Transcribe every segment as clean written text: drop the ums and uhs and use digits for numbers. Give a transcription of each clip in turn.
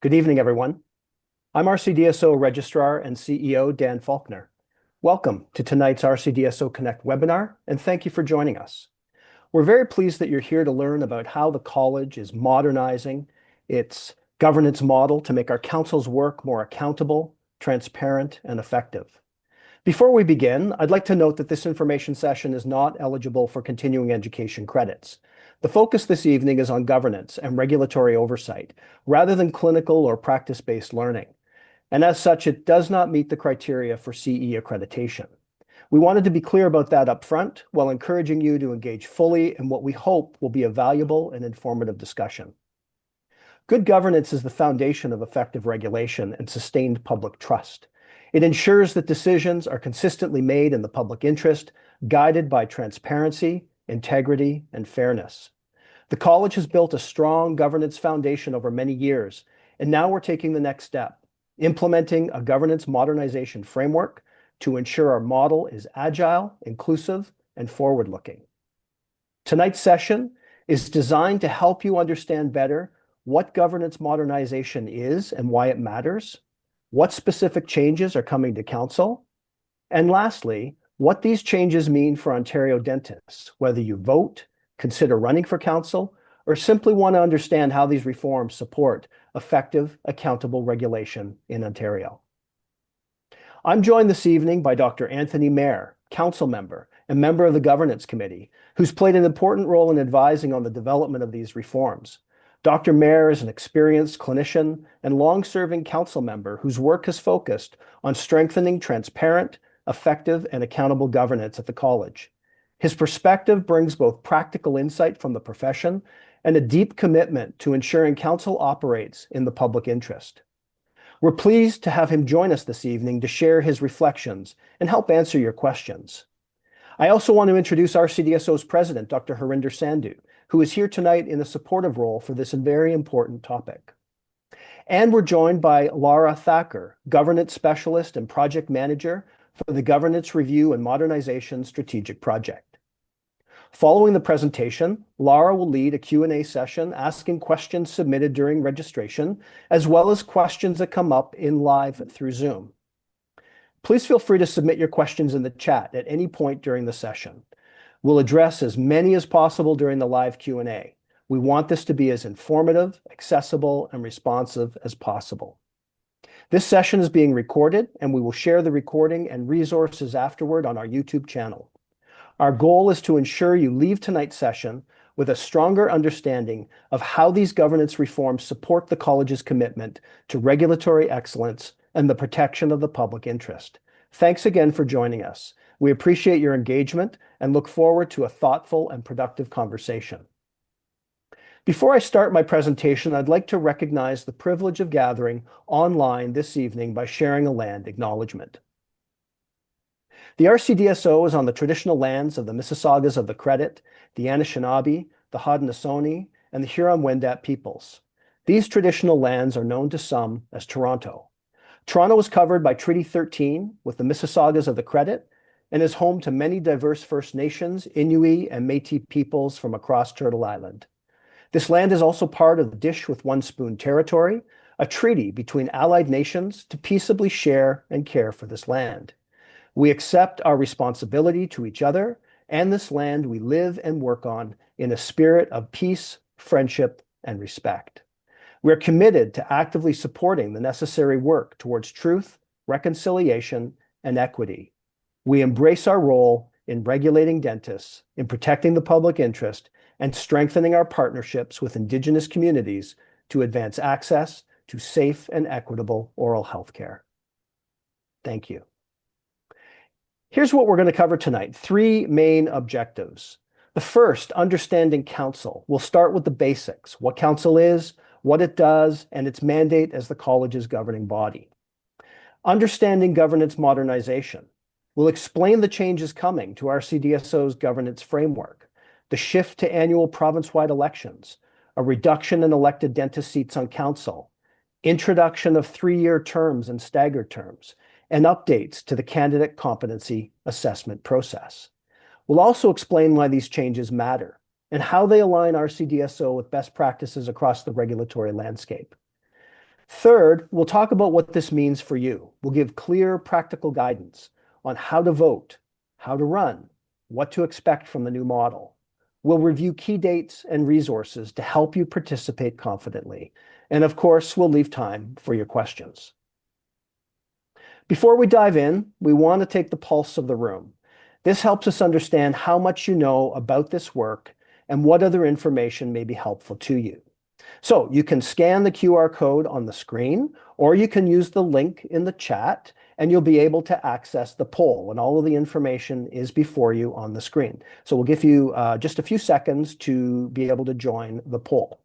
Good evening, everyone. I'm RCDSO Registrar and CEO Dan Faulkner. Welcome to tonight's RCDSO Connect webinar, and thank you for joining us. We're very pleased that you're here to learn about how the college is modernizing its governance model to make our council's work more accountable, transparent, and effective. Before we begin, I'd like to note that this information session is not eligible for continuing education credits. The focus this evening is on governance and regulatory oversight, rather than clinical or practice-based learning. And as such, it does not meet the criteria for CE accreditation. We wanted to be clear about that up front, while encouraging you to engage fully in what we hope will be a valuable and informative discussion. Good governance is the foundation of effective regulation and sustained public trust. It ensures that decisions are consistently made in the public interest, guided by transparency, integrity, and fairness. The college has built a strong governance foundation over many years, and now we're taking the next step, implementing a governance modernization framework to ensure our model is agile, inclusive, and forward-looking. Tonight's session is designed to help you understand better what governance modernization is and why it matters, what specific changes are coming to council, and lastly, what these changes mean for Ontario dentists, whether you vote, consider running for council, or simply want to understand how these reforms support effective, accountable regulation in Ontario. I'm joined this evening by Dr. Anthony Mair, council member and member of the Governance Committee, who's played an important role in advising on the development of these reforms. Dr. Mair is an experienced clinician and long-serving council member whose work has focused on strengthening transparent, effective, and accountable governance at the college. His perspective brings both practical insight from the profession and a deep commitment to ensuring council operates in the public interest. We're pleased to have him join us this evening to share his reflections and help answer your questions. I also want to introduce RCDSO's president, Dr. Harinder Sandhu, who is here tonight in a supportive role for this very important topic. And we're joined by Laura Thacker, governance specialist and project manager for the Governance Review and Modernization Strategic Project. Following the presentation, Laura will lead a Q&A session asking questions submitted during registration, as well as questions that come up in live through Zoom. Please feel free to submit your questions in the chat at any point during the session. We'll address as many as possible during the live Q&A. We want this to be as informative, accessible, and responsive as possible. This session is being recorded, and we will share the recording and resources afterward on our YouTube channel. Our goal is to ensure you leave tonight's session with a stronger understanding of how these governance reforms support the college's commitment to regulatory excellence and the protection of the public interest. Thanks again for joining us. We appreciate your engagement and look forward to a thoughtful and productive conversation. Before I start my presentation, I'd like to recognize the privilege of gathering online this evening by sharing a land acknowledgement. The RCDSO is on the traditional lands of the Mississaugas of the Credit, the Anishinaabe, the Haudenosaunee, and the Huron-Wendat peoples. These traditional lands are known to some as Toronto. Toronto is covered by Treaty 13 with the Mississaugas of the Credit and is home to many diverse First Nations, Inuit, and Métis peoples from across Turtle Island. This land is also part of the Dish with One Spoon territory, a treaty between allied nations to peaceably share and care for this land. We accept our responsibility to each other and this land we live and work on in a spirit of peace, friendship, and respect. We're committed to actively supporting the necessary work towards truth, reconciliation, and equity. We embrace our role in regulating dentists, in protecting the public interest, and strengthening our partnerships with Indigenous communities to advance access to safe and equitable oral health care. Thank you. Here's what we're going to cover tonight. 3 main objectives. The first, understanding council. We'll start with the basics, what council is, what it does, and its mandate as the college's governing body. Understanding governance modernization. We'll explain the changes coming to RCDSO's governance framework, the shift to annual province-wide elections, a reduction in elected dentist seats on council, introduction of 3-year terms and staggered terms, and updates to the candidate competency assessment process. We'll also explain why these changes matter and how they align RCDSO with best practices across the regulatory landscape. Third, we'll talk about what this means for you. We'll give clear, practical guidance on how to vote, how to run, what to expect from the new model. We'll review key dates and resources to help you participate confidently. And of course, we'll leave time for your questions. Before we dive in, we want to take the pulse of the room. This helps us understand how much you know about this work and what other information may be helpful to you. So you can scan the QR code on the screen, or you can use the link in the chat, and you'll be able to access the poll, and all of the information is before you on the screen. So we'll give you just a few seconds to be able to join the poll.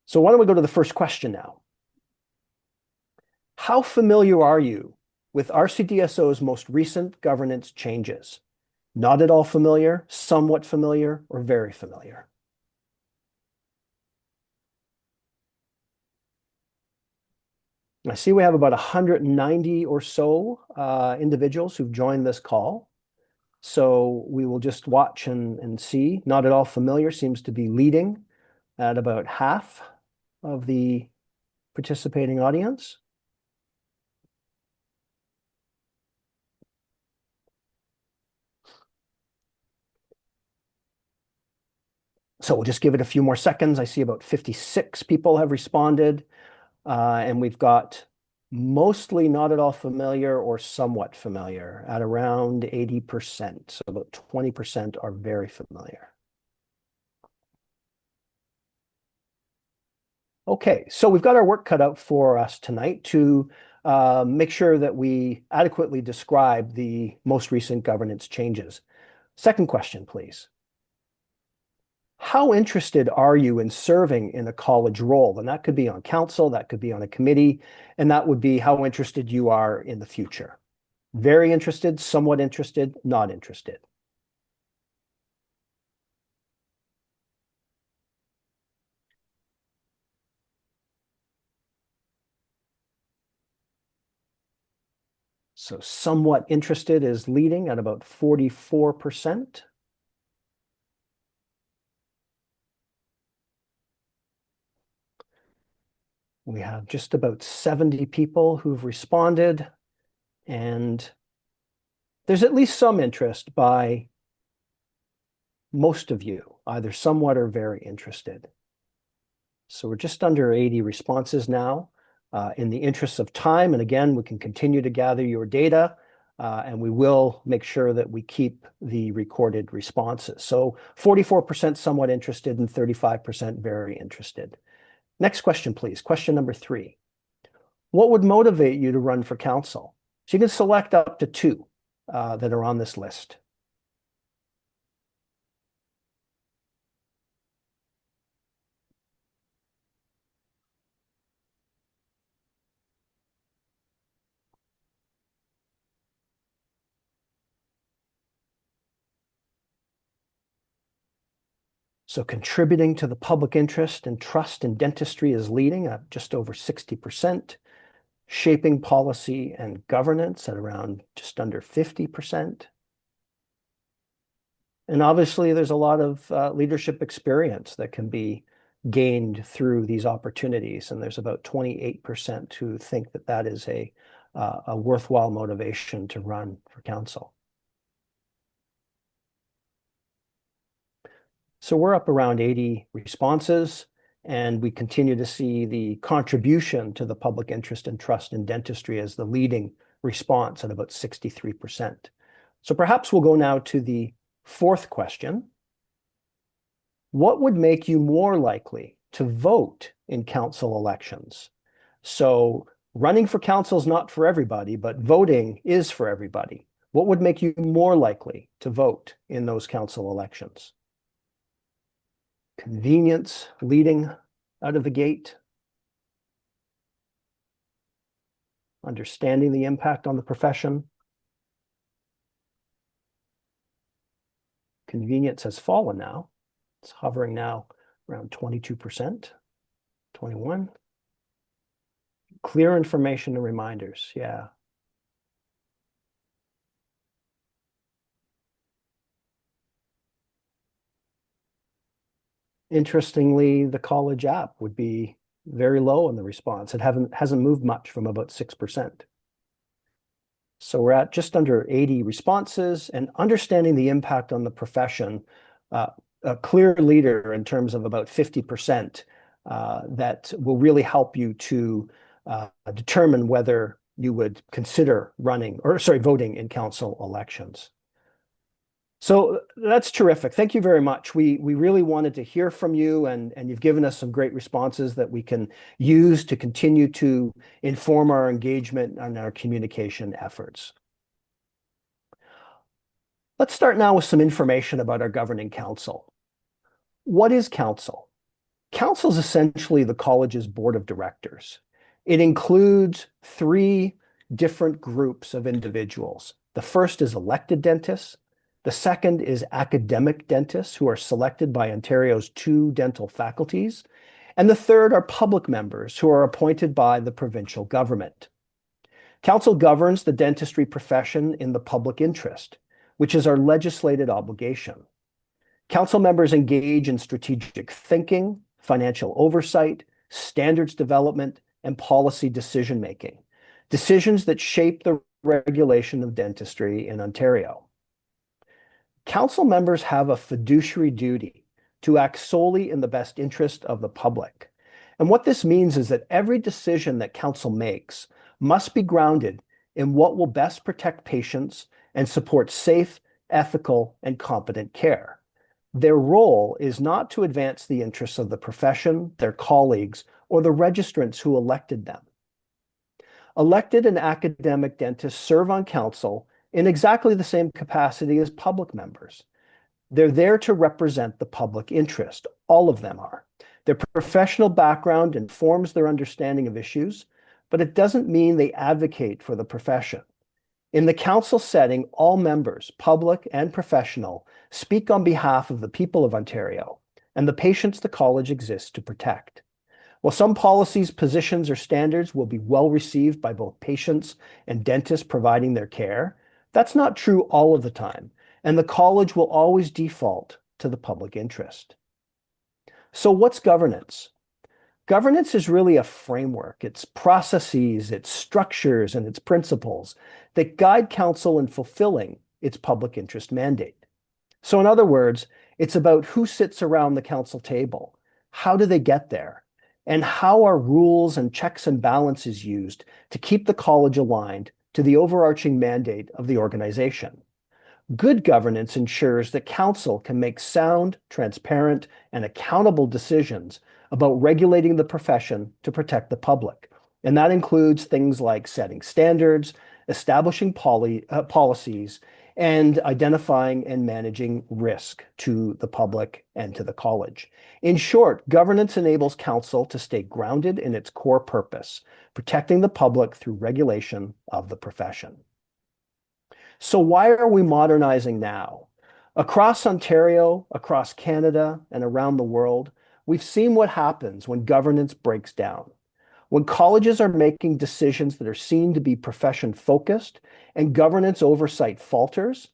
So why don't we go to the first question now? How familiar are you with RCDSO's most recent governance changes? Not at all familiar, somewhat familiar, or very familiar? I see we have about 190 or so individuals who've joined this call. So we will just watch and see. Not at all familiar seems to be leading at about half of the participating audience. So we'll just give it a few more seconds. I see about 56 people have responded, and we've got mostly not at all familiar or somewhat familiar at around 80%. So about 20% are very familiar. Okay, so we've got our work cut out for us tonight to make sure that we adequately describe the most recent governance changes. Second question, please. How interested are you in serving in a college role? And that could be on council, that could be on a committee, and that would be how interested you are in the future. Very interested, somewhat interested, not interested. So somewhat interested is leading at about 44%. We have just about 70 people who've responded, and there's at least some interest by most of you, either somewhat or very interested. So we're just under 80 responses now. In the interest of time, and again, we can continue to gather your data, and we will make sure that we keep the recorded responses. So 44% somewhat interested and 35% very interested. Next question, please. Question number 3. What would motivate you to run for council? So you can select up to 2 that are on this list. So contributing to the public interest and trust in dentistry is leading at just over 60%. Shaping policy and governance at around just under 50%. And obviously, there's a lot of leadership experience that can be gained through these opportunities. And there's about 28% who think that that is a worthwhile motivation to run for council. So we're up around 80 responses, and we continue to see the contribution to the public interest and trust in dentistry as the leading response at about 63%. So perhaps we'll go now to the 4th question. What would make you more likely to vote in council elections? So running for council is not for everybody, but voting is for everybody. What would make you more likely to vote in those council elections? Convenience leading out of the gate. Understanding the impact on the profession. Convenience has fallen now. It's hovering now around 22%, 21%. Clear information and reminders, yeah. Interestingly, the college app would be very low in the response. It hasn't moved much from about 6%. So we're at just under 80 responses, and understanding the impact on the profession, a clear leader in terms of about 50% that will really help you to determine whether you would consider voting in council elections. So that's terrific. Thank you very much. We really wanted to hear from you, and you've given us some great responses that we can use to continue to inform our engagement and our communication efforts. Let's start now with some information about our governing council. What is council? Council is essentially the college's board of directors. It includes three different groups of individuals. The first is elected dentists. The second is academic dentists who are selected by Ontario's 2 dental faculties. And the third are public members who are appointed by the provincial government. Council governs the dentistry profession in the public interest, which is our legislated obligation. Council members engage in strategic thinking, financial oversight, standards development, and policy decision-making, decisions that shape the regulation of dentistry in Ontario. Council members have a fiduciary duty to act solely in the best interest of the public. And what this means is that every decision that council makes must be grounded in what will best protect patients and support safe, ethical, and competent care. Their role is not to advance the interests of the profession, their colleagues, or the registrants who elected them. Elected and academic dentists serve on council in exactly the same capacity as public members. They're there to represent the public interest. All of them are. Their professional background informs their understanding of issues, but it doesn't mean they advocate for the profession. In the council setting, all members, public and professional, speak on behalf of the people of Ontario and the patients the college exists to protect. While some policies, positions, or standards will be well received by both patients and dentists providing their care, that's not true all of the time, and the college will always default to the public interest. So what's governance? Governance is really a framework. It's processes, it's structures, and it's principles that guide council in fulfilling its public interest mandate. So in other words, it's about who sits around the council table, how do they get there, and how are rules and checks and balances used to keep the college aligned to the overarching mandate of the organization. Good governance ensures that council can make sound, transparent, and accountable decisions about regulating the profession to protect the public. And that includes things like setting standards, establishing policies, and identifying and managing risk to the public and to the college. In short, governance enables council to stay grounded in its core purpose, protecting the public through regulation of the profession. So why are we modernizing now? Across Ontario, across Canada, and around the world, we've seen what happens when governance breaks down. When colleges are making decisions that are seen to be profession-focused and governance oversight falters,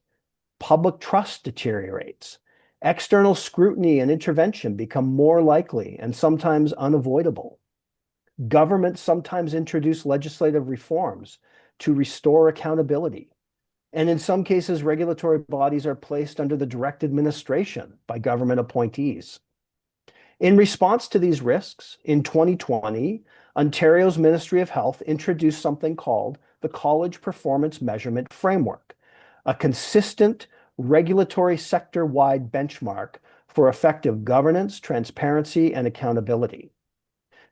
public trust deteriorates. External scrutiny and intervention become more likely and sometimes unavoidable. Governments sometimes introduce legislative reforms to restore accountability. And in some cases, regulatory bodies are placed under the direct administration by government appointees. In response to these risks, in 2020, Ontario's Ministry of Health introduced something called the College Performance Measurement Framework, a consistent regulatory sector-wide benchmark for effective governance, transparency, and accountability.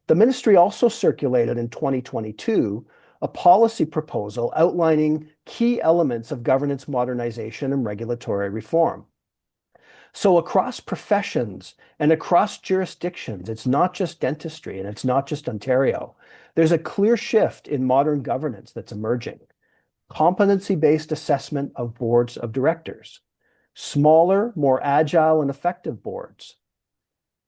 The ministry also circulated in 2022 a policy proposal outlining key elements of governance modernization and regulatory reform. So across professions and across jurisdictions, it's not just dentistry and it's not just Ontario. There's a clear shift in modern governance that's emerging. Competency-based assessment of boards of directors, smaller, more agile and effective boards,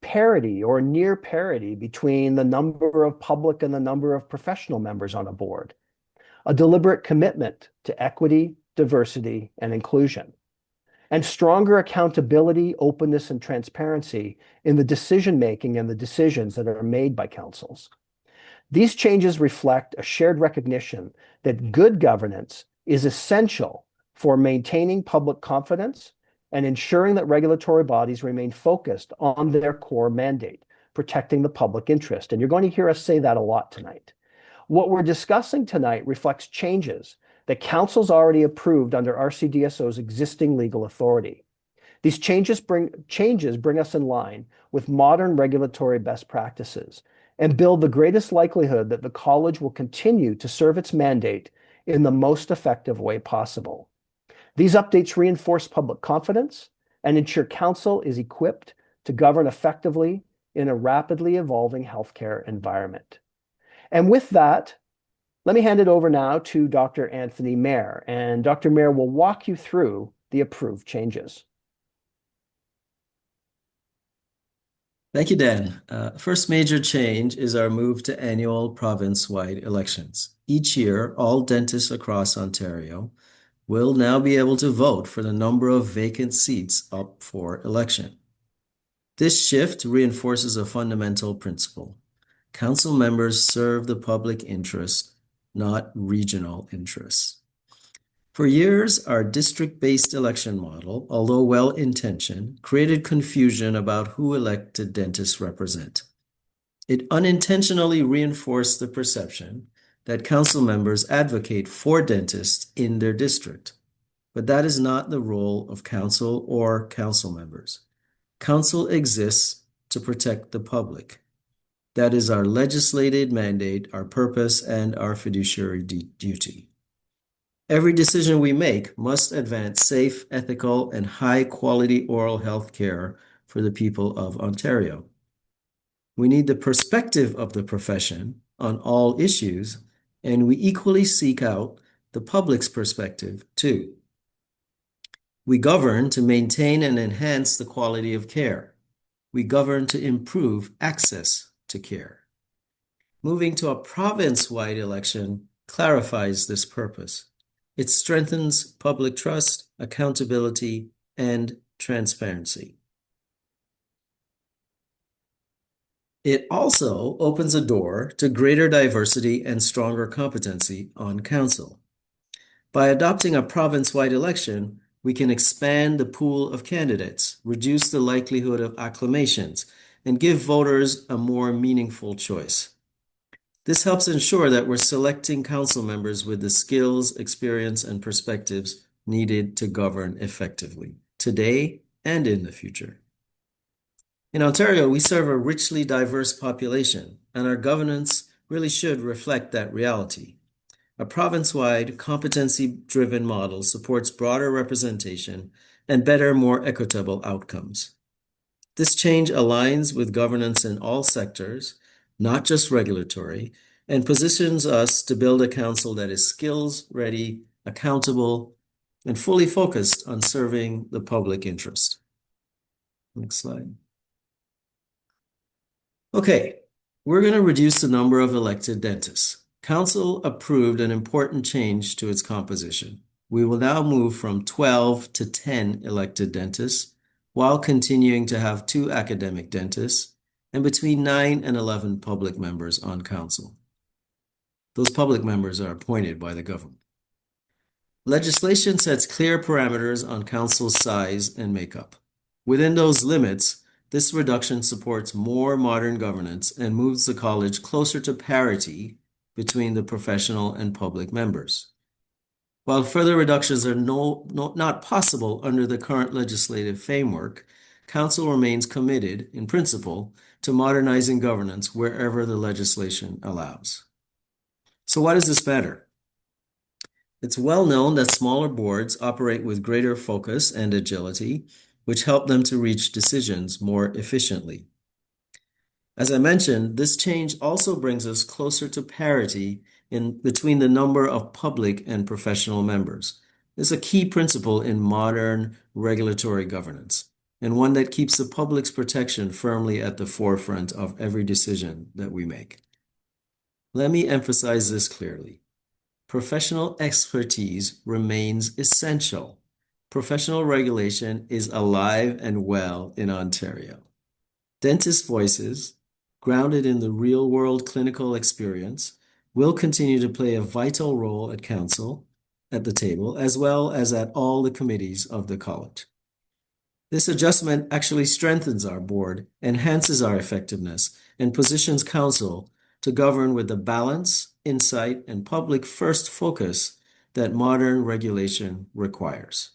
parity or near parity between the number of public and the number of professional members on a board, a deliberate commitment to equity, diversity, and inclusion. and stronger accountability, openness, and transparency in the decision-making and the decisions that are made by councils. These changes reflect a shared recognition that good governance is essential for maintaining public confidence and ensuring that regulatory bodies remain focused on their core mandate, protecting the public interest. And you're going to hear us say that a lot tonight. What we're discussing tonight reflects changes that councils already approved under RCDSO's existing legal authority. These changes bring us in line with modern regulatory best practices and build the greatest likelihood that the college will continue to serve its mandate in the most effective way possible. These updates reinforce public confidence and ensure council is equipped to govern effectively in a rapidly evolving healthcare environment. And with that, let me hand it over now to Dr. Anthony Mayer, and Dr. Mayer will walk you through the approved changes. Thank you, Dan. First major change is our move to annual province-wide elections. Each year, all dentists across Ontario will now be able to vote for the number of vacant seats up for election. This shift reinforces a fundamental principle. Council members serve the public interest, not regional interests. For years, our district-based election model, although well-intentioned, created confusion about who elected dentists represent. It unintentionally reinforced the perception that council members advocate for dentists in their district. But that is not the role of council or council members. Council exists to protect the public. That is our legislated mandate, our purpose, and our fiduciary duty. Every decision we make must advance safe, ethical, and high-quality oral health care for the people of Ontario. We need the perspective of the profession on all issues, and we equally seek out the public's perspective too. We govern to maintain and enhance the quality of care. We govern to improve access to care. Moving to a province-wide election clarifies this purpose. It strengthens public trust, accountability, and transparency. It also opens a door to greater diversity and stronger competency on council. By adopting a province-wide election, we can expand the pool of candidates, reduce the likelihood of acclamations, and give voters a more meaningful choice. This helps ensure that we're selecting council members with the skills, experience, and perspectives needed to govern effectively, today and in the future. In Ontario, we serve a richly diverse population, and our governance really should reflect that reality. A province-wide, competency-driven model supports broader representation and better, more equitable outcomes. This change aligns with governance in all sectors, not just regulatory, and positions us to build a council that is skills-ready, accountable, and fully focused on serving the public interest. Next slide. Okay, we're going to reduce the number of elected dentists. Council approved an important change to its composition. We will now move from 12 to 10 elected dentists, while continuing to have 2 academic dentists and between 9 and 11 public members on council. Those public members are appointed by the government. Legislation sets clear parameters on council's size and makeup. Within those limits, this reduction supports more modern governance and moves the college closer to parity between the professional and public members. While further reductions are not possible under the current legislative framework, Council remains committed, in principle, to modernizing governance wherever the legislation allows. So why does this matter? It's well known that smaller boards operate with greater focus and agility, which help them to reach decisions more efficiently. As I mentioned, this change also brings us closer to parity between the number of public and professional members. This is a key principle in modern regulatory governance, and one that keeps the public's protection firmly at the forefront of every decision that we make. Let me emphasize this clearly. Professional expertise remains essential. professional regulation is alive and well in Ontario. Dentist voices, grounded in the real-world clinical experience, will continue to play a vital role at council, at the table, as well as at all the committees of the college. This adjustment actually strengthens our board, enhances our effectiveness, and positions council to govern with the balance, insight, and public-first focus that modern regulation requires.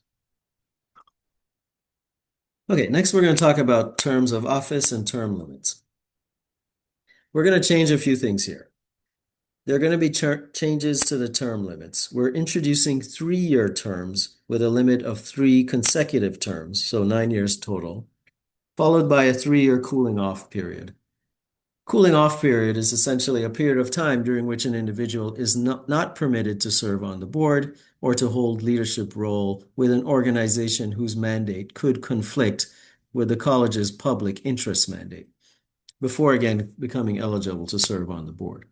Okay, next we're going to talk about terms of office and term limits. We're going to change a few things here. There are going to be changes to the term limits. We're introducing 3-year terms with a limit of 3 consecutive terms, so 9 years total, followed by a 3-year cooling off period. Cooling off period is essentially a period of time during which an individual is not permitted to serve on the board or to hold leadership role with an organization whose mandate could conflict with the college's public interest mandate, before again becoming eligible to serve on the board.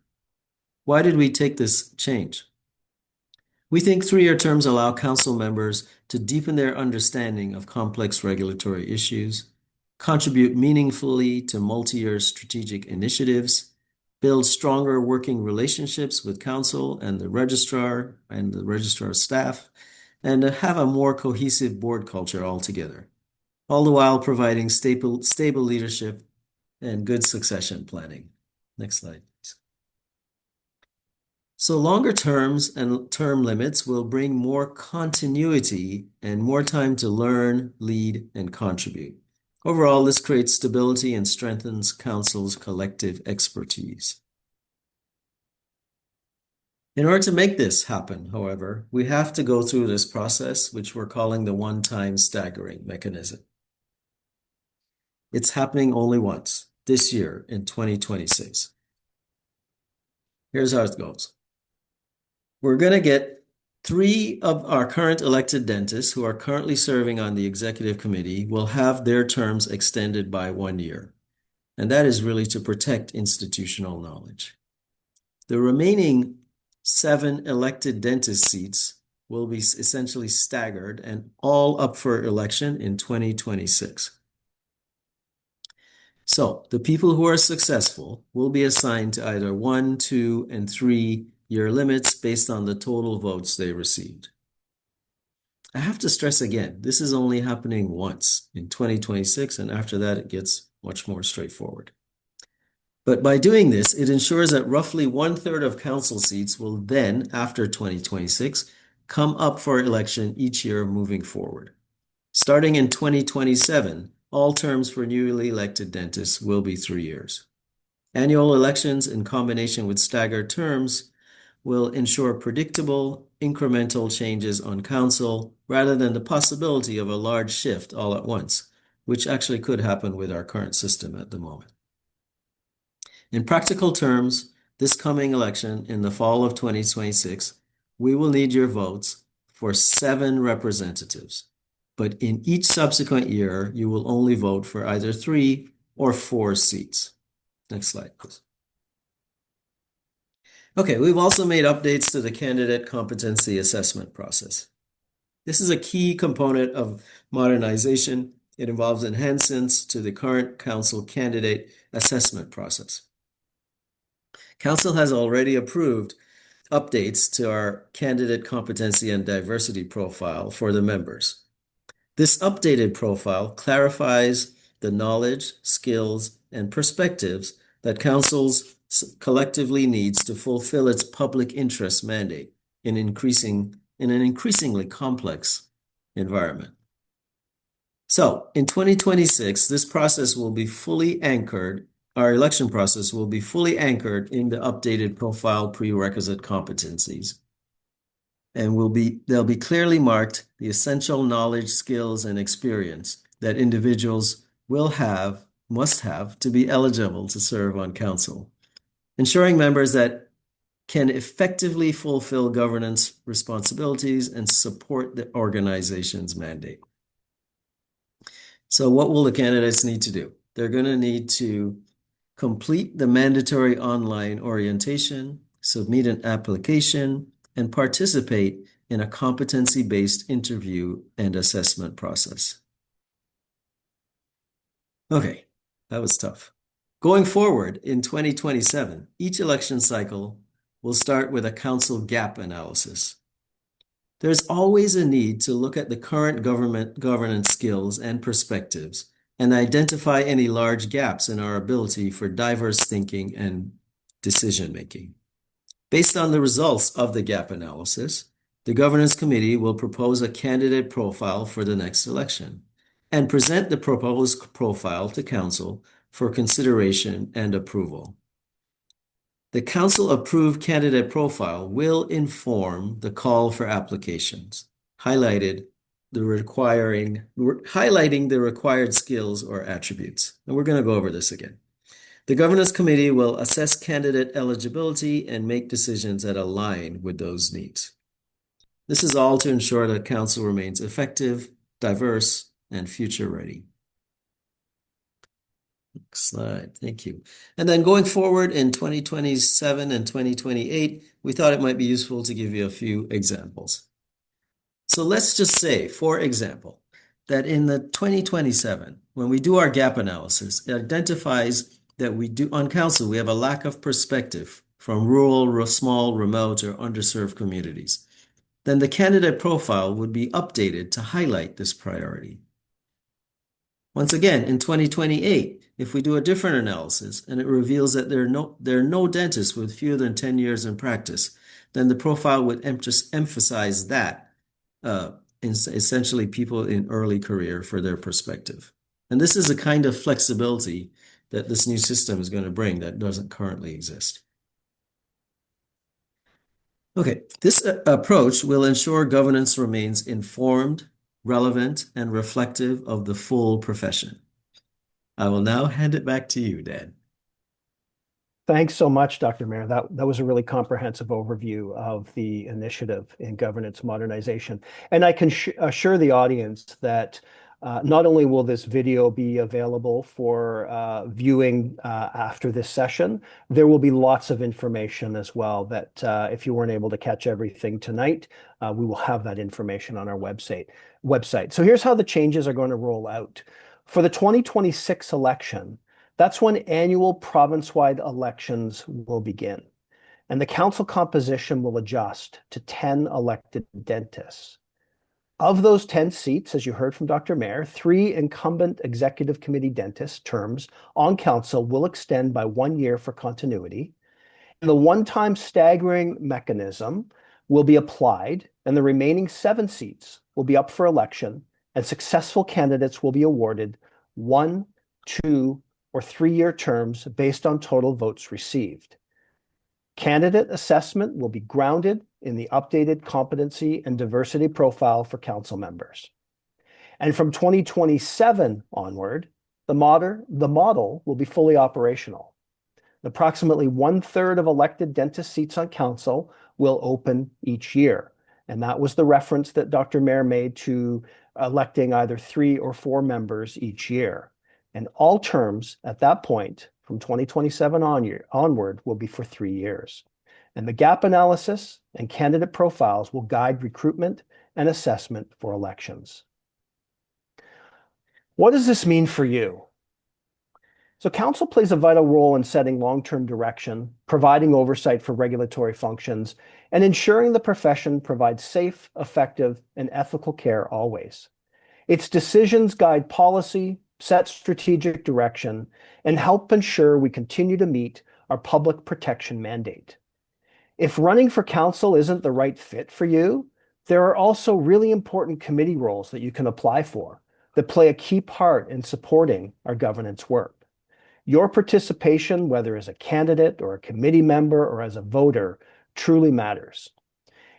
Why did we take this change? We think 3-year terms allow council members to deepen their understanding of complex regulatory issues, contribute meaningfully to multi-year strategic initiatives, build stronger working relationships with council and the registrar staff, and have a more cohesive board culture altogether, all the while providing stable leadership and good succession planning. Next slide, please. So longer terms and term limits will bring more continuity and more time to learn, lead, and contribute. Overall, this creates stability and strengthens council's collective expertise. In order to make this happen, however, we have to go through this process, which we're calling the one-time staggering mechanism. It's happening only once, this year in 2026. Here's how it goes. We're going to get 3 of our current elected dentists who are currently serving on the executive committee will have their terms extended by 1 year. And that is really to protect institutional knowledge. The remaining 7 elected dentist seats will be essentially staggered and all up for election in 2026. So the people who are successful will be assigned to either 1, 2, and 3-year limits based on the total votes they received. I have to stress again, this is only happening once in 2026, and after that it gets much more straightforward. But by doing this, it ensures that roughly 1/3 of council seats will then, after 2026, come up for election each year moving forward. Starting in 2027, all terms for newly elected dentists will be 3 years. Annual elections in combination with staggered terms will ensure predictable, incremental changes on council rather than the possibility of a large shift all at once, which actually could happen with our current system at the moment. In practical terms, this coming election in the fall of 2026, we will need your votes for 7 representatives. But in each subsequent year, you will only vote for either 3 or 4 seats. Next slide, please. Okay, we've also made updates to the candidate competency assessment process. This is a key component of modernization. It involves enhancements to the current council candidate assessment process. Council has already approved updates to our candidate competency and diversity profile for the members. This updated profile clarifies the knowledge, skills, and perspectives that councils collectively needs to fulfill its public interest mandate in an increasingly complex environment. So in 2026, this process will be fully anchored. Our election process will be fully anchored in the updated profile prerequisite competencies. And they'll be clearly marked the essential knowledge, skills, and experience that individuals must have to be eligible to serve on council, ensuring members that can effectively fulfill governance responsibilities and support the organization's mandate. So what will the candidates need to do? They're going to need to complete the mandatory online orientation, submit an application, and participate in a competency-based interview and assessment process. Okay, that was tough. Going forward in 2027, each election cycle will start with a council gap analysis. There's always a need to look at the current government governance skills and perspectives and identify any large gaps in our ability for diverse thinking and decision making. Based on the results of the gap analysis, the Governance Committee will propose a candidate profile for the next election and present the proposed profile to Council for consideration and approval. The Council-approved candidate profile will inform the call for applications, highlighting the required skills or attributes. And we're going to go over this again. The Governance Committee will assess candidate eligibility and make decisions that align with those needs. This is all to ensure that Council remains effective, diverse, and future-ready. Next slide. Thank you. And then going forward in 2027 and 2028, we thought it might be useful to give you a few examples. So let's just say, for example, that in the 2027, when we do our gap analysis, it identifies that on Council, we have a lack of perspective from rural, small, remote, or underserved communities. Then the candidate profile would be updated to highlight this priority. Once again, in 2028, if we do a different analysis and it reveals that there are no dentists with fewer than 10 years in practice, then the profile would emphasize that, essentially people in early career for their perspective. And this is a kind of flexibility that this new system is going to bring that doesn't currently exist. Okay, this approach will ensure governance remains informed, relevant, and reflective of the full profession. I will now hand it back to you, Dan. Thanks so much, Dr. Mayer. That was a really comprehensive overview of the initiative in governance modernization. And I can assure the audience that not only will this video be available for viewing after this session, there will be lots of information as well that if you weren't able to catch everything tonight, we will have that information on our website. So here's how the changes are going to roll out. For the 2026 election, that's when annual province-wide elections will begin. And the council composition will adjust to 10 elected dentists. Of those 10 seats, as you heard from Dr. Mayer, 3 incumbent executive committee dentist terms on council will extend by 1 year for continuity. And the one-time staggering mechanism will be applied, and the remaining 7 seats will be up for election, and successful candidates will be awarded 1, 2, or 3-year terms based on total votes received. Candidate assessment will be grounded in the updated competency and diversity profile for council members. And from 2027 onward, the model will be fully operational. Approximately 1/3 of elected dentist seats on council will open each year. And that was the reference that Dr. Mayer made to electing either 3 or 4 members each year. And all terms at that point from 2027 onward will be for 3 years. And the gap analysis and candidate profiles will guide recruitment and assessment for elections. What does this mean for you? So council plays a vital role in setting long-term direction, providing oversight for regulatory functions, and ensuring the profession provides safe, effective, and ethical care always. Its decisions guide policy, set strategic direction, and help ensure we continue to meet our public protection mandate. If running for council isn't the right fit for you, there are also really important committee roles that you can apply for that play a key part in supporting our governance work. Your participation, whether as a candidate or a committee member or as a voter, truly matters.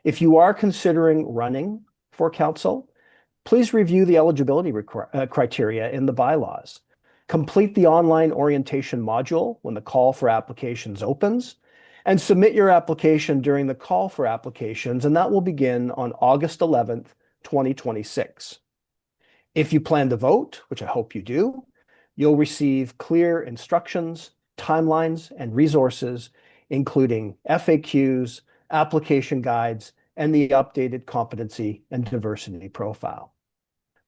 If you are considering running for council, please review the eligibility criteria in the bylaws. Complete the online orientation module when the call for applications opens, and submit your application during the call for applications, and that will begin on August 11th, 2026. If you plan to vote, which I hope you do, you'll receive clear instructions, timelines, and resources, including FAQs, application guides, and the updated Competency and Diversity Profile.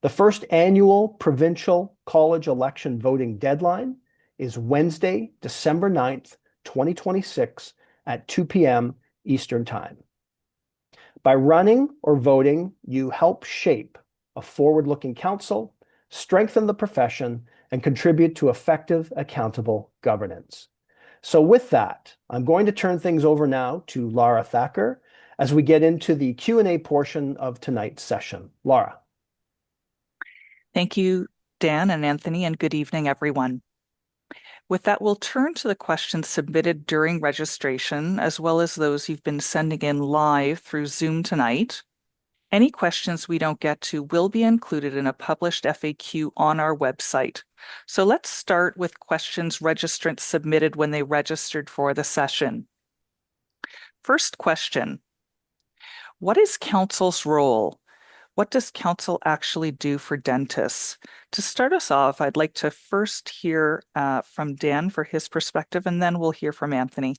The first annual provincial college election voting deadline is Wednesday, December 9th, 2026 at 2 p.m. Eastern Time. By running or voting, you help shape a forward-looking council, strengthen the profession, and contribute to effective, accountable governance. So with that, I'm going to turn things over now to Laura Thacker as we get into the Q&A portion of tonight's session. Laura. Thank you, Dan and Anthony, and good evening, everyone. With that, we'll turn to the questions submitted during registration, as well as those you've been sending in live through Zoom tonight. Any questions we don't get to will be included in a published FAQ on our website. So let's start with questions registrants submitted when they registered for the session. First question, what is council's role? What does council actually do for dentists? To start us off, I'd like to first hear from Dan for his perspective, and then we'll hear from Anthony.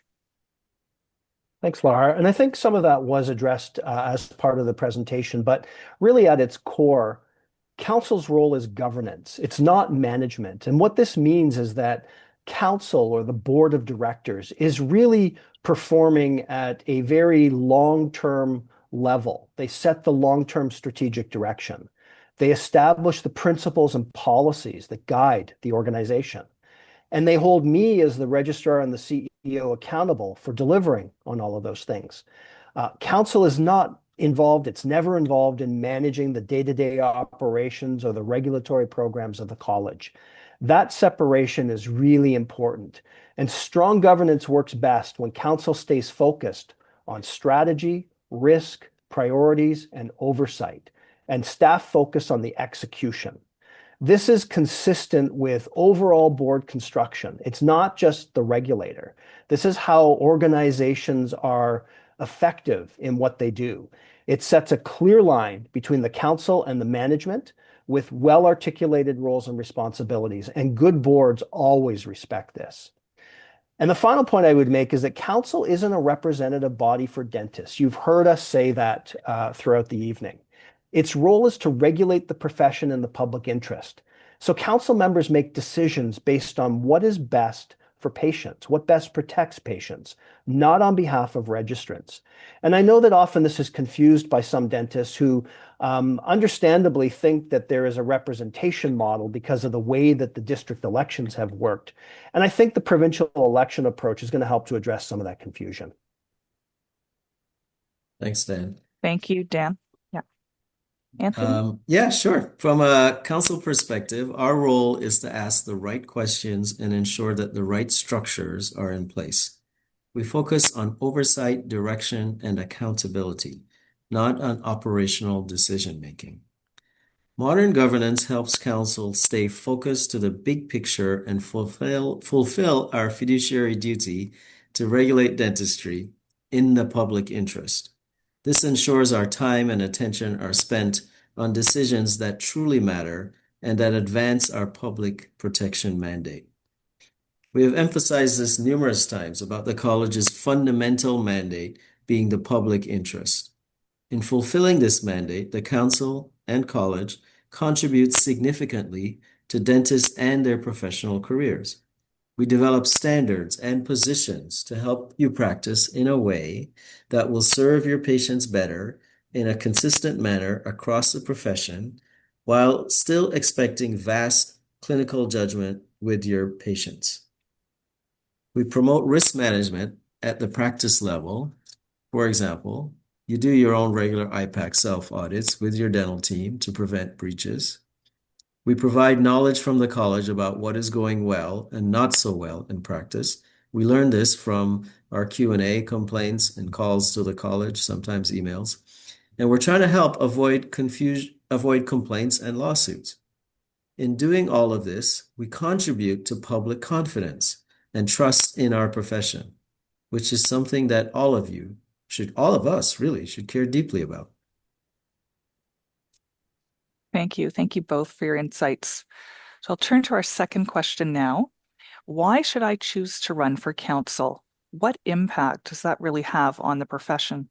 Thanks, Laura. And I think some of that was addressed as part of the presentation, but really at its core, council's role is governance. It's not management. And what this means is that council or the board of directors is really performing at a very long-term level. They set the long-term strategic direction. They establish the principles and policies that guide the organization. And they hold me as the registrar and the CEO accountable for delivering on all of those things. Council is not involved, it's never involved in managing the day-to-day operations or the regulatory programs of the college. That separation is really important. And strong governance works best when council stays focused on strategy, risk, priorities, and oversight, and staff focus on the execution. This is consistent with overall board construction. It's not just the regulator. This is how organizations are effective in what they do. It sets a clear line between the council and the management with well-articulated roles and responsibilities, and good boards always respect this. And the final point I would make is that council isn't a representative body for dentists. You've heard us say that throughout the evening. Its role is to regulate the profession in the public interest. So council members make decisions based on what is best for patients, what best protects patients, not on behalf of registrants. And I know that often this is confused by some dentists who understandably think that there is a representation model because of the way that the district elections have worked. And I think the provincial election approach is going to help to address some of that confusion. Thanks, Dan. Thank you, Dan. Anthony? Yeah, sure. From a council perspective, our role is to ask the right questions and ensure that the right structures are in place. We focus on oversight, direction, and accountability, not on operational decision-making. Modern governance helps council stay focused to the big picture and fulfill our fiduciary duty to regulate dentistry in the public interest. This ensures our time and attention are spent on decisions that truly matter and that advance our public protection mandate. We have emphasized this numerous times about the college's fundamental mandate being the public interest. In fulfilling this mandate, the council and college contribute significantly to dentists and their professional careers. We develop standards and positions to help you practice in a way that will serve your patients better in a consistent manner across the profession, while still expecting vast clinical judgment with your patients. We promote risk management at the practice level. For example, you do your own regular IPAC self-audits with your dental team to prevent breaches. We provide knowledge from the college about what is going well and not so well in practice. We learn this from our Q&A, complaints, and calls to the college, sometimes emails. And we're trying to help avoid complaints and lawsuits. In doing all of this, we contribute to public confidence and trust in our profession, which is something that all of us really should care deeply about. Thank you. Thank you both for your insights. So I'll turn to our second question now. Why should I choose to run for council? What impact does that really have on the profession?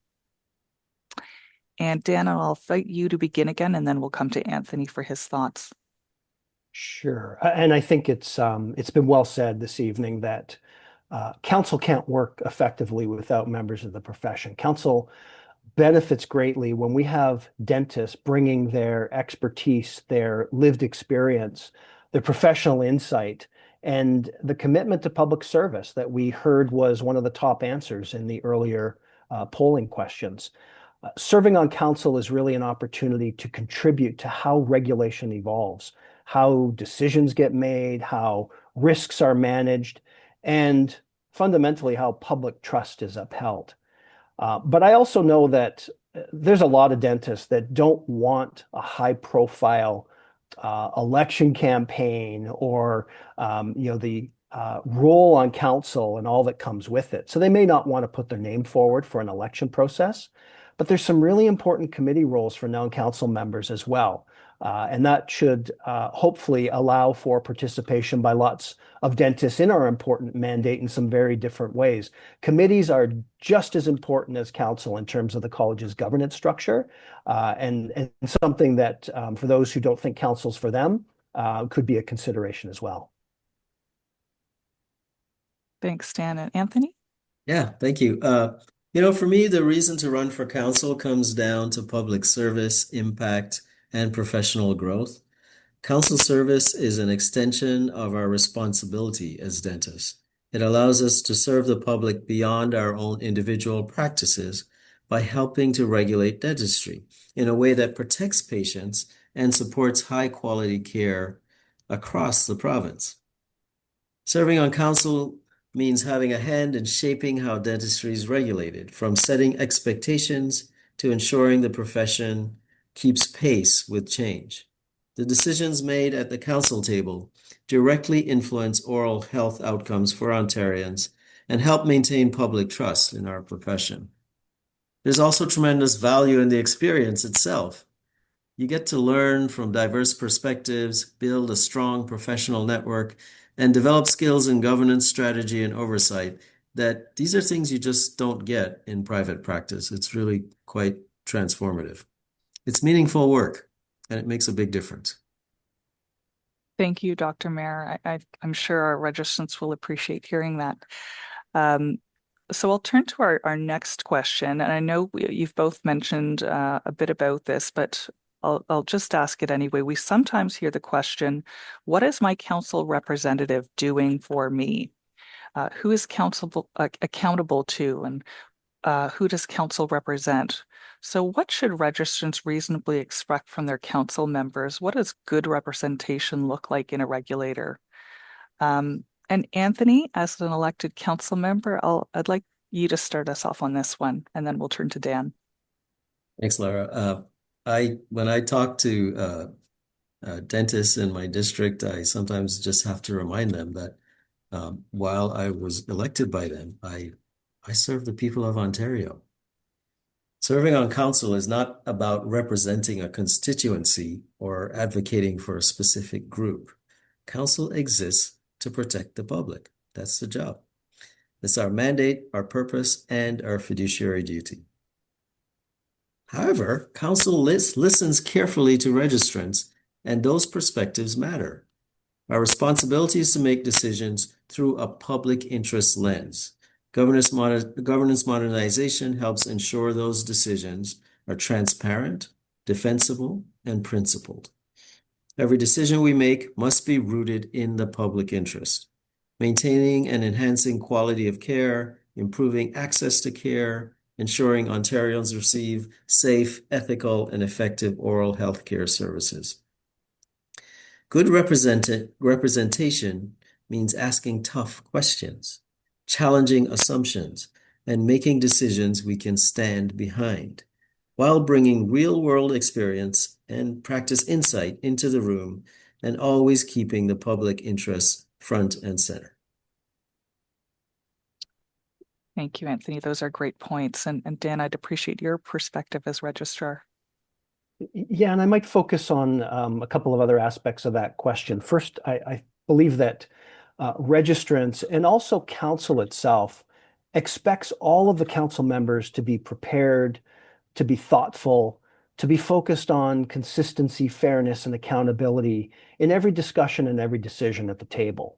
And Dan, I'll invite you to begin again, and then we'll come to Anthony for his thoughts. Sure. And I think it's been well said this evening that council can't work effectively without members of the profession. Council benefits greatly when we have dentists bringing their expertise, their lived experience, their professional insight, and the commitment to public service that we heard was one of the top answers in the earlier polling questions. Serving on council is really an opportunity to contribute to how regulation evolves, how decisions get made, how risks are managed, and fundamentally how public trust is upheld. But I also know that there's a lot of dentists that don't want a high profile election campaign or the role on council and all that comes with it. So they may not want to put their name forward for an election process, but there's some really important committee roles for non-council members as well. And that should hopefully allow for participation by lots of dentists in our important mandate in some very different ways. Committees are just as important as council in terms of the college's governance structure, and something that for those who don't think council's for them could be a consideration as well. Thanks, Dan. And Anthony? Yeah, thank you. For me, the reason to run for council comes down to public service, impact, and professional growth. Council service is an extension of our responsibility as dentists. It allows us to serve the public beyond our own individual practices by helping to regulate dentistry in a way that protects patients and supports high quality care across the province. Serving on council means having a hand in shaping how dentistry is regulated, from setting expectations to ensuring the profession keeps pace with change. The decisions made at the council table directly influence oral health outcomes for Ontarians and help maintain public trust in our profession. There's also tremendous value in the experience itself. You get to learn from diverse perspectives, build a strong professional network, and develop skills in governance, strategy, and oversight that these are things you just don't get in private practice. It's really quite transformative. It's meaningful work, and it makes a big difference. Thank you, Dr. Mayer. I'm sure our registrants will appreciate hearing that. So I'll turn to our next question, and I know you've both mentioned a bit about this, but I'll just ask it anyway. We sometimes hear the question, what is my council representative doing for me? Who is council accountable to, and who does council represent? So what should registrants reasonably expect from their council members? What does good representation look like in a regulator? And Anthony, as an elected council member, I'd like you to start us off on this one, and then we'll turn to Dan. Thanks, Laura. When I talk to dentists in my district, I sometimes just have to remind them that while I was elected by them, I serve the people of Ontario. Serving on council is not about representing a constituency or advocating for a specific group. Council exists to protect the public. That's the job. It's our mandate, our purpose, and our fiduciary duty. However, council listens carefully to registrants, and those perspectives matter. Our responsibility is to make decisions through a public interest lens. Governance modernization helps ensure those decisions are transparent, defensible, and principled. Every decision we make must be rooted in the public interest, maintaining and enhancing quality of care, improving access to care, ensuring Ontarians receive safe, ethical, and effective oral health care services. Good representation means asking tough questions, challenging assumptions, and making decisions we can stand behind, while bringing real-world experience and practice insight into the room and always keeping the public interest front and center. Thank you, Anthony. Those are great points. And Dan, I'd appreciate your perspective as registrar. Yeah, and I might focus on a couple of other aspects of that question. First, I believe that registrants and also council itself expects all of the council members to be prepared, to be thoughtful, to be focused on consistency, fairness, and accountability in every discussion and every decision at the table.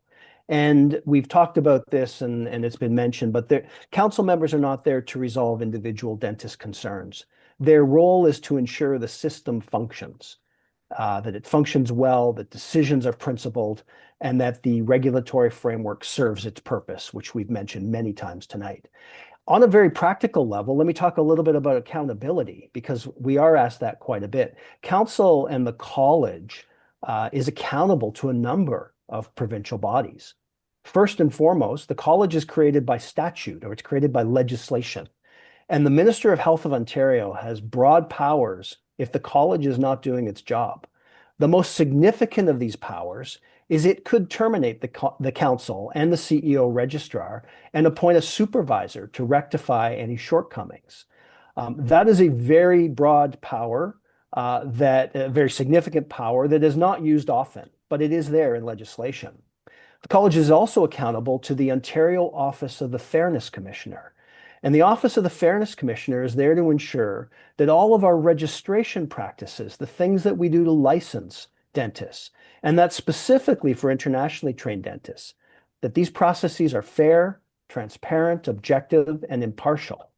And we've talked about this and it's been mentioned, but council members are not there to resolve individual dentist concerns. Their role is to ensure the system functions, that it functions well, that decisions are principled, and that the regulatory framework serves its purpose, which we've mentioned many times tonight. On a very practical level, let me talk a little bit about accountability because we are asked that quite a bit. Council and the college is accountable to a number of provincial bodies. First and foremost, the college is created by statute or it's created by legislation. And the Minister of Health of Ontario has broad powers if the college is not doing its job. The most significant of these powers is it could terminate the council and the CEO registrar and appoint a supervisor to rectify any shortcomings. That is a very broad power, a very significant power that is not used often, but it is there in legislation. The college is also accountable to the Ontario Office of the Fairness Commissioner. And the Office of the Fairness Commissioner is there to ensure that all of our registration practices, the things that we do to license dentists, and that's specifically for internationally trained dentists, that these processes are fair, transparent, objective, and impartial.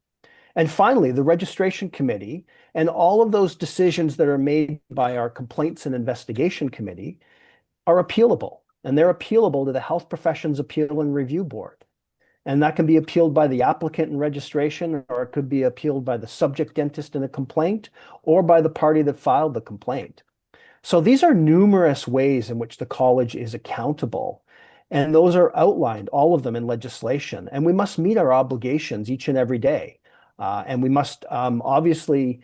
And finally, the registration committee and all of those decisions that are made by our complaints and investigation committee are appealable, and they're appealable to the Health Professions Appeal and Review Board. And that can be appealed by the applicant in registration, or it could be appealed by the subject dentist in a complaint, or by the party that filed the complaint. So these are numerous ways in which the college is accountable. And those are outlined, all of them in legislation. And we must meet our obligations each and every day. And we must obviously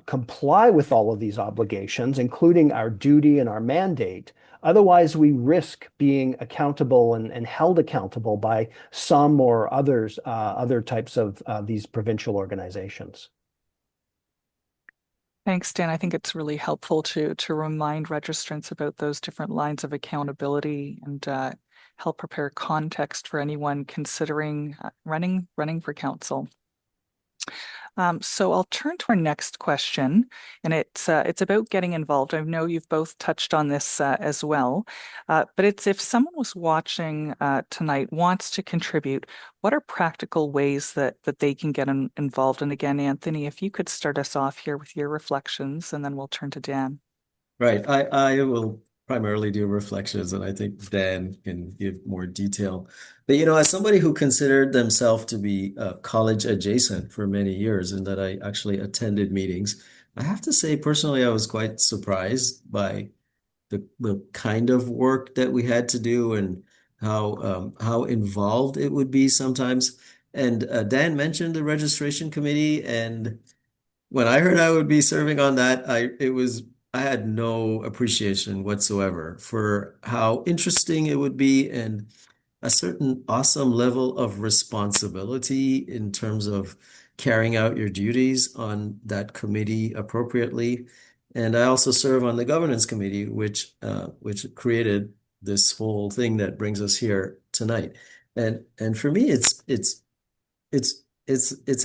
comply with all of these obligations, including our duty and our mandate. Otherwise, we risk being accountable and held accountable by some or others, other types of these provincial organizations. Thanks, Dan. I think it's really helpful to remind registrants about those different lines of accountability and help prepare context for anyone considering running for council. So I'll turn to our next question, and it's about getting involved. I know you've both touched on this as well, but it's if someone was watching tonight wants to contribute, what are practical ways that they can get involved? And again, Anthony, if you could start us off here with your reflections, and then we'll turn to Dan. Right. I will primarily do reflections, and I think Dan can give more detail. But as somebody who considered themselves to be college adjacent for many years, and that I actually attended meetings, I have to say personally, I was quite surprised by the kind of work that we had to do and how involved it would be sometimes. And Dan mentioned the registration committee, and when I heard I would be serving on that, I had no appreciation whatsoever for how interesting it would be and a certain awesome level of responsibility in terms of carrying out your duties on that committee appropriately. And I also serve on the governance committee, which created this whole thing that brings us here tonight. And for me, it's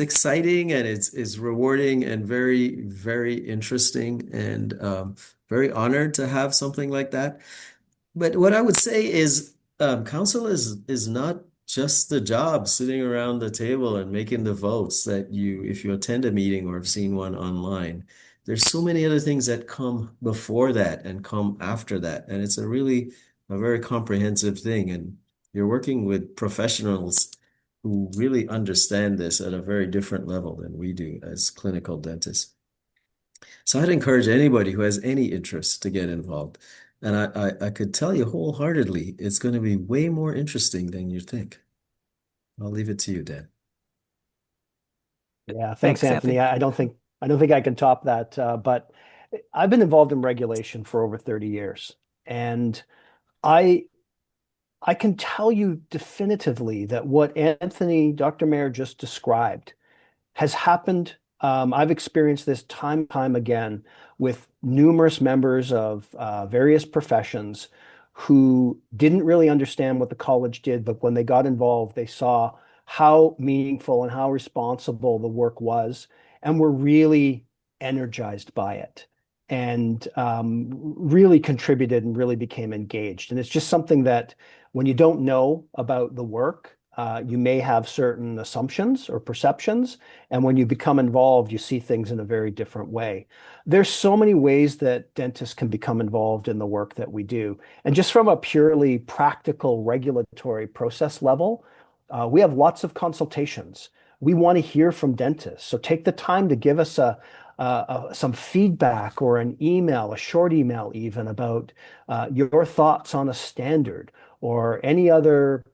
exciting and it's rewarding and very, very interesting and very honored to have something like that. But what I would say is council is not just the job sitting around the table and making the votes that if you attend a meeting or have seen one online. There's so many other things that come before that and come after that. And it's a very comprehensive thing. And you're working with professionals who really understand this at a very different level than we do as clinical dentists. So I'd encourage anybody who has any interest to get involved. And I could tell you wholeheartedly, it's going to be way more interesting than you think. I'll leave it to you, Dan. Yeah, thanks, Thanks, Anthony. Anthony. I don't think I can top that. But I've been involved in regulation for over 30 years, and I I can tell you definitively that what Dr. Mayer just described has happened. I've experienced this time and time again with numerous members of various professions who didn't really understand what the college did, but when they got involved, they saw how meaningful and how responsible the work was. and were really energized by it and really contributed and really became engaged. And it's just something that when you don't know about the work, you may have certain assumptions or perceptions. And when you become involved, you see things in a very different way. There's so many ways that dentists can become involved in the work that we do. And just from a purely practical regulatory process level, we have lots of consultations. We want to hear from dentists. So take the time to give us some feedback or an email, a short email even about your thoughts on a standard or any other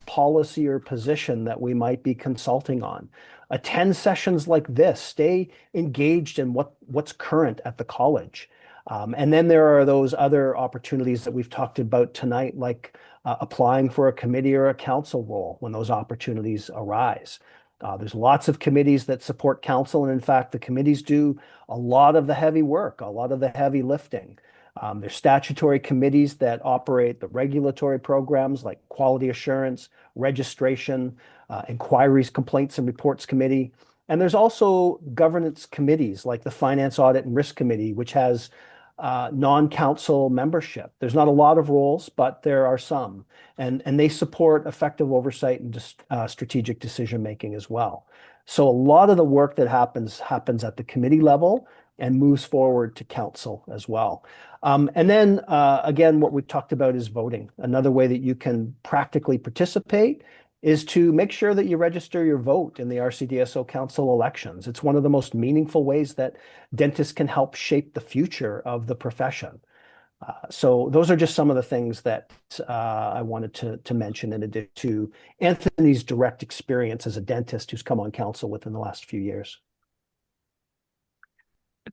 policy or position that we might be consulting on. Attend sessions like this. Stay engaged in what's current at the college. And then there are those other opportunities that we've talked about tonight, like applying for a committee or a council role when those opportunities arise. There's lots of committees that support council, and in fact, the committees do a lot of the heavy work, a lot of the heavy lifting. There's statutory committees that operate the regulatory programs like quality assurance, registration, inquiries, complaints, and reports committee. And there's also governance committees like the Finance Audit and Risk Committee, which has non-council membership. There's not a lot of roles, but there are some. And they support effective oversight and strategic decision making as well. So a lot of the work that happens at the committee level and moves forward to council as well. And then again, what we've talked about is voting. Another way that you can practically participate is to make sure that you register your vote in the RCDSO Council elections. It's one of the most meaningful ways that dentists can help shape the future of the profession. So those are just some of the things that I wanted to mention in addition to Anthony's direct experience as a dentist who's come on council within the last few years.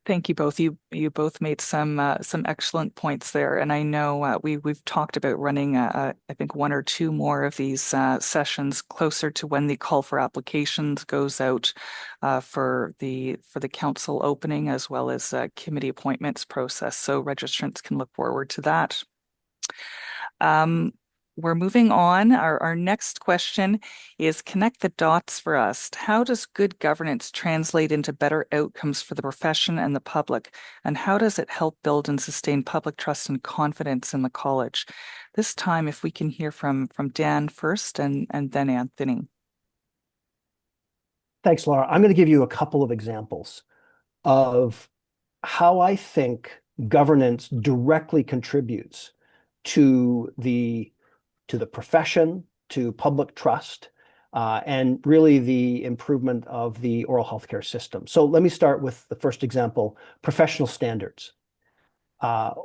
Thank you both. You both made some excellent points there, and I know we've talked about running I think one or two more of these sessions closer to when the call for applications goes out for the council opening as well as committee appointments process. So registrants can look forward to that. We're moving on. Our next question is connect the dots for us. How does good governance translate into better outcomes for the profession and the public? And how does it help build and sustain public trust and confidence in the college? This time, if we can hear from Dan first and then Anthony. Thanks, Laura. I'm going to give you a couple of examples of how I think governance directly contributes to the profession, to public trust, and really the improvement of the oral healthcare system. So let me start with the first example, professional standards.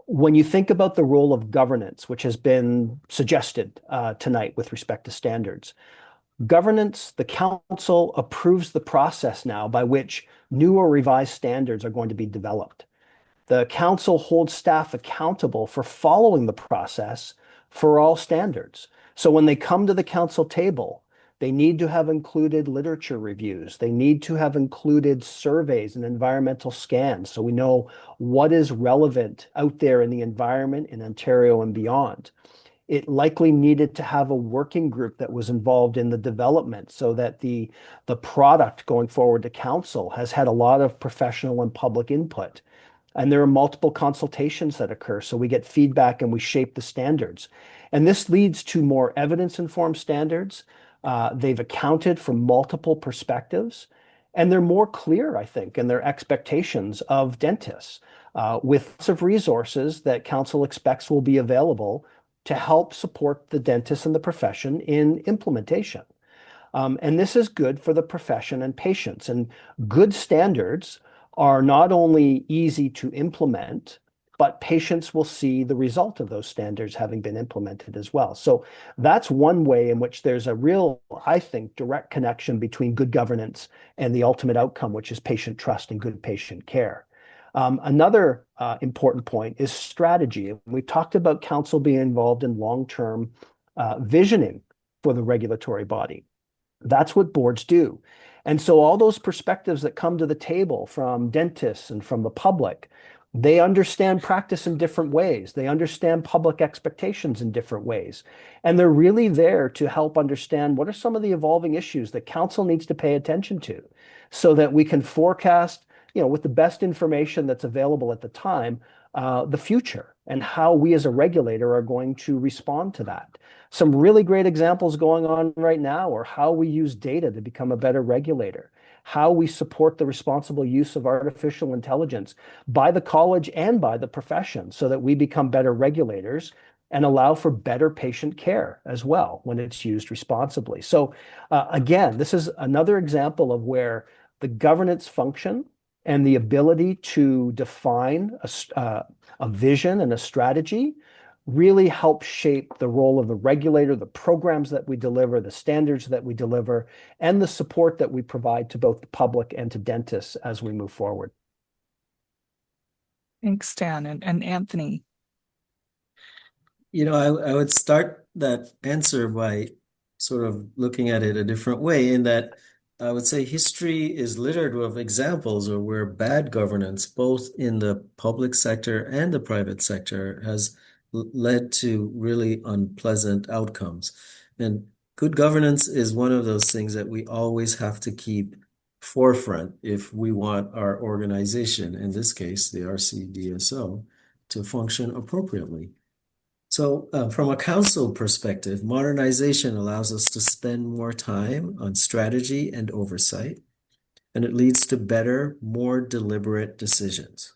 When you think about the role of governance, which has been suggested tonight with respect to standards, governance, the council approves the process now by which new or revised standards are going to be developed. The council holds staff accountable for following the process for all standards. So when they come to the council table, they need to have included literature reviews. They need to have included surveys and environmental scans so we know what is relevant out there in the environment in Ontario and beyond. It likely needed to have a working group that was involved in the development so that the product going forward to council has had a lot of professional and public input. And there are multiple consultations that occur. So we get feedback and we shape the standards. And this leads to more evidence-informed standards. They've accounted for multiple perspectives. And they're more clear, I think, in their expectations of dentists with lots of resources that council expects will be available to help support the dentists and the profession in implementation. And this is good for the profession and patients. And good standards are not only easy to implement, but patients will see the result of those standards having been implemented as well. So that's one way in which there's a real, I think, direct connection between good governance and the ultimate outcome, which is patient trust and good patient care. Another important point is strategy. We talked about council being involved in long-term visioning for the regulatory body. That's what boards do. And so all those perspectives that come to the table from dentists and from the public, They understand practice in different ways. They understand public expectations in different ways. And they're really there to help understand what are some of the evolving issues that council needs to pay attention to so that we can forecast, with the best information that's available at the time, the future and how we as a regulator are going to respond to that. Some really great examples going on right now are how we use data to become a better regulator, how we support the responsible use of artificial intelligence by the college and by the profession so that we become better regulators and allow for better patient care as well when it's used responsibly. So again, this is another example of where the governance function and the ability to define a vision and a strategy really help shape the role of the regulator, the programs that we deliver, the standards that we deliver, and the support that we provide to both the public and to dentists as we move forward. Thanks, Dan. And Anthony. I would start that answer by sort of looking at it a different way, in that I would say history is littered with examples of where bad governance, both in the public sector and the private sector, has led to really unpleasant outcomes. And good governance is one of those things that we always have to keep forefront if we want our organization, in this case, the RCDSO, to function appropriately. So, from a council perspective, modernization allows us to spend more time on strategy and oversight, and it leads to better, more deliberate decisions.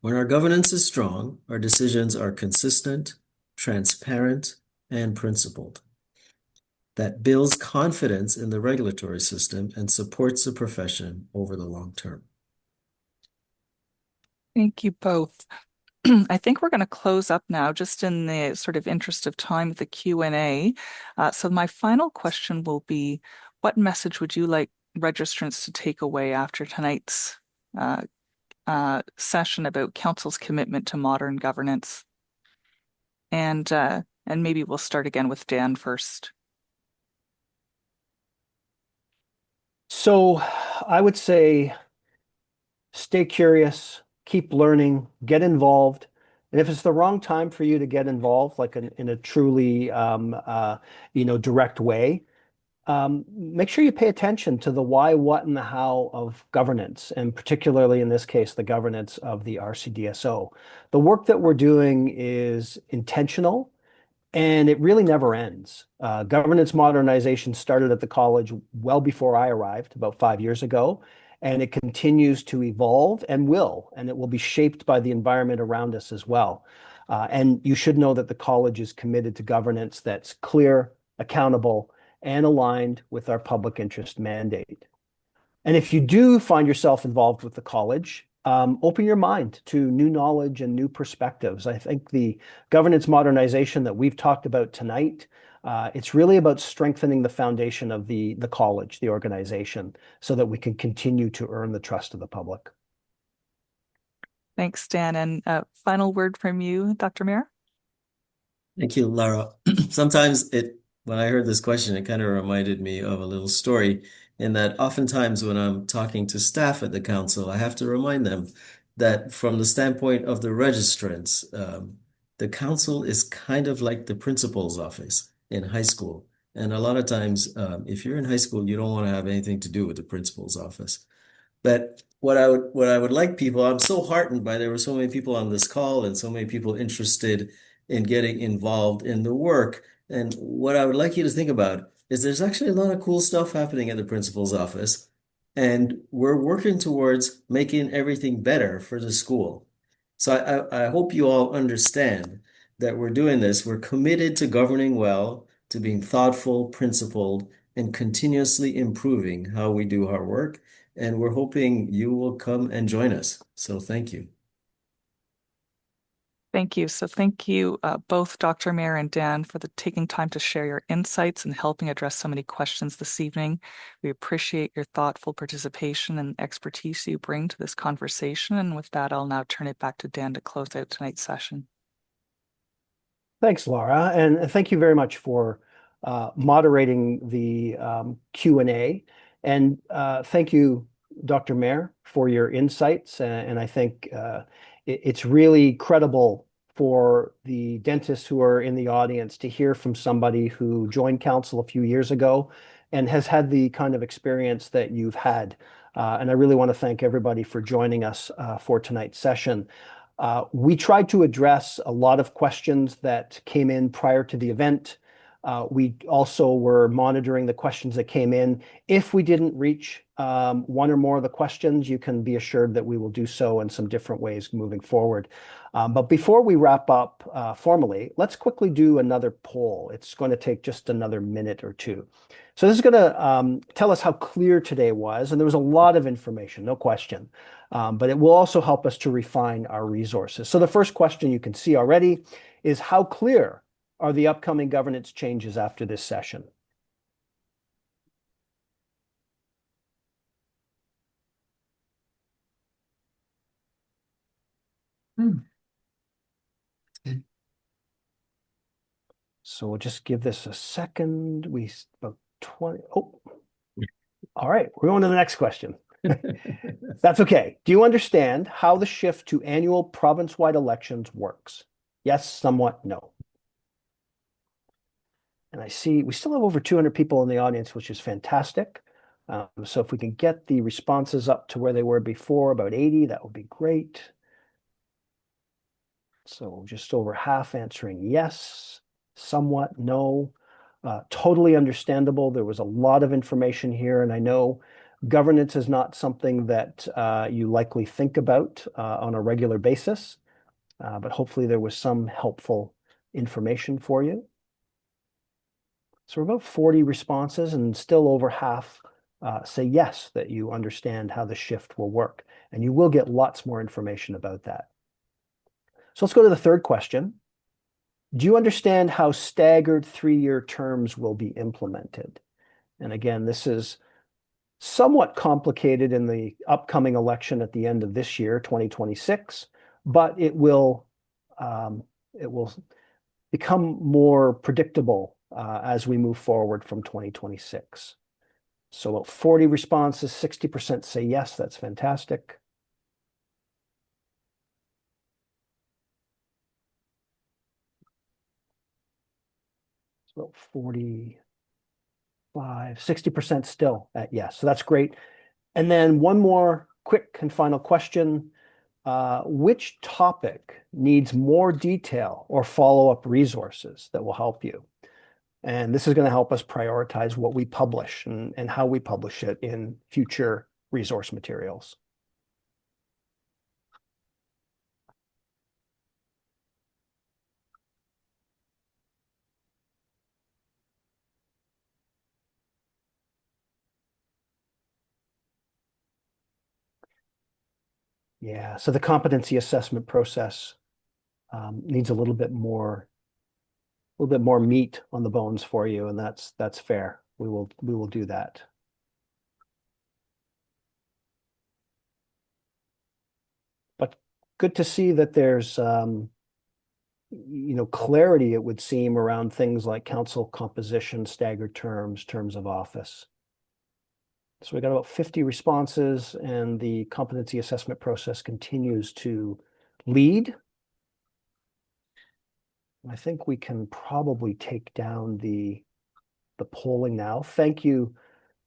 When our governance is strong, our decisions are consistent, transparent, and principled. That builds confidence in the regulatory system and supports the profession over the long term. Thank you both. I think we're going to close up now, just in the sort of interest of time with the Q&A. So my final question will be, what message would you like registrants to take away after tonight's session about Council's commitment to modern governance? And maybe we'll start again with Dan first. So I would say stay curious, keep learning, get involved. And if it's the wrong time for you to get involved, like in a truly direct way, make sure you pay attention to the why, what, and the how of governance, and particularly in this case, the governance of the RCDSO. The work that we're doing is intentional and it really never ends. Governance modernization started at the college well before I arrived, about 5 years ago, and it continues to evolve and it will be shaped by the environment around us as well. And you should know that the college is committed to governance that's clear, accountable, and aligned with our public interest mandate. And if you do find yourself involved with the college, open your mind to new knowledge and new perspectives. I think the governance modernization that we've talked about tonight, it's really about strengthening the foundation of the college, the organization, so that we can continue to earn the trust of the public. Thanks, Dan. And final word from you, Dr. Mayer? Thank you, Lara. When I heard this question, it kind of reminded me of a little story, in that oftentimes when I'm talking to staff at the council, I have to remind them that from the standpoint of the registrants, the council is kind of like the principal's office in high school. And a lot of times, if you're in high school, you don't want to have anything to do with the principal's office. But what I would like people, I'm so heartened by there were so many people on this call and so many people interested in getting involved in the work. And what I would like you to think about is there's actually a lot of cool stuff happening at the principal's office. And we're working towards making everything better for the school. So I hope you all understand that we're doing this. We're committed to governing well, to being thoughtful, principled, and continuously improving how we do our work. And we're hoping you will come and join us. So thank you. Thank you. So thank you both Dr. Mayer and Dan for taking time to share your insights and helping address so many questions this evening. We appreciate your thoughtful participation and expertise you bring to this conversation. And with that, I'll now turn it back to Dan to close out tonight's session. Thanks, Laura, and thank you very much for moderating the Q&A. And thank you Dr. Mayer, for your insights. And I think it's really credible for the dentists who are in the audience to hear from somebody who joined council a few years ago and has had the kind of experience that you've had. And I really want to thank everybody for joining us for tonight's session. We tried to address a lot of questions that came in prior to the event. We also were monitoring the questions that came in. If we didn't reach one or more of the questions, you can be assured that we will do so in some different ways moving forward. But before we wrap up formally, let's quickly do another poll. It's going to take just another minute or two. So this is going to tell us how clear today was, and there was a lot of information, no question. But it will also help us to refine our resources. So the first question you can see already is, how clear are the upcoming governance changes after this session? So we'll just give this a second. We about 20. Oh, all right. We're going to the next question. That's okay. Do you understand how the shift to annual province-wide elections works? Yes, somewhat, no. And I see we still have over 200 people in the audience, which is fantastic. So if we can get the responses up to where they were before, about 80, that would be great. So just over half answering yes, somewhat no. Totally understandable. There was a lot of information here, and I know governance is not something that you likely think about on a regular basis, but hopefully there was some helpful information for you. So we're about 40 responses, and still over half say yes, that you understand how the shift will work. And you will get lots more information about that. So let's go to the third question. Do you understand how staggered 3-year terms will be implemented? And again, this is somewhat complicated in the upcoming election at the end of this year, 2026, but it will become more predictable as we move forward from 2026. So about 40 responses, 60% say yes, that's fantastic. So about 45, 60% still at yes, so that's great. And then one more quick and final question. Which topic needs more detail or follow-up resources that will help you? And this is going to help us prioritize what we publish and how we publish it in future resource materials. Yeah, so the competency assessment process needs a little bit more meat on the bones for you, and that's fair. We will do that. But good to see that there's clarity, it would seem, around things like council composition, staggered terms, terms of office. So we got about 50 responses, and the competency assessment process continues to lead. I think we can probably take down the polling now. Thank you.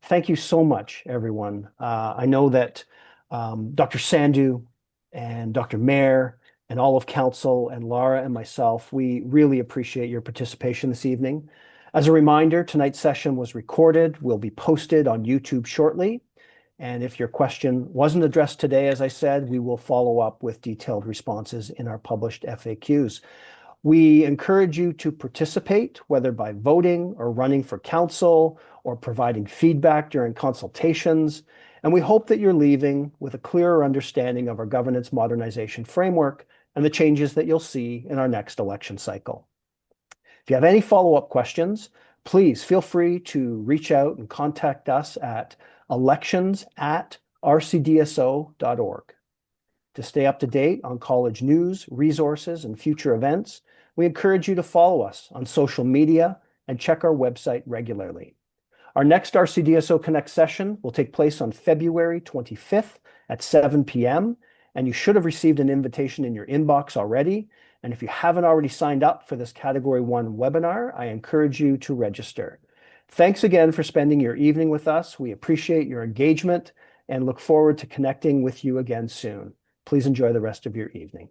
Thank you so much, everyone. I know that Dr. Sandhu and Dr. Mayer and all of council and Laura and myself, we really appreciate your participation this evening. As a reminder, tonight's session was recorded, will be posted on YouTube shortly. And if your question wasn't addressed today, as I said, we will follow up with detailed responses in our published FAQs. We encourage you to participate, whether by voting or running for council or providing feedback during consultations. And we hope that you're leaving with a clearer understanding of our governance modernization framework and the changes that you'll see in our next election cycle. If you have any follow-up questions, please feel free to reach out and contact us at elections@rcdso.org. To stay up to date on college news, resources, and future events, we encourage you to follow us on social media and check our website regularly. Our next RCDSO Connect session will take place on February 25th at 7 p.m., and you should have received an invitation in your inbox already. And if you haven't already signed up for this Category 1 webinar, I encourage you to register. Thanks again for spending your evening with us. We appreciate your engagement and look forward to connecting with you again soon. Please enjoy the rest of your evening.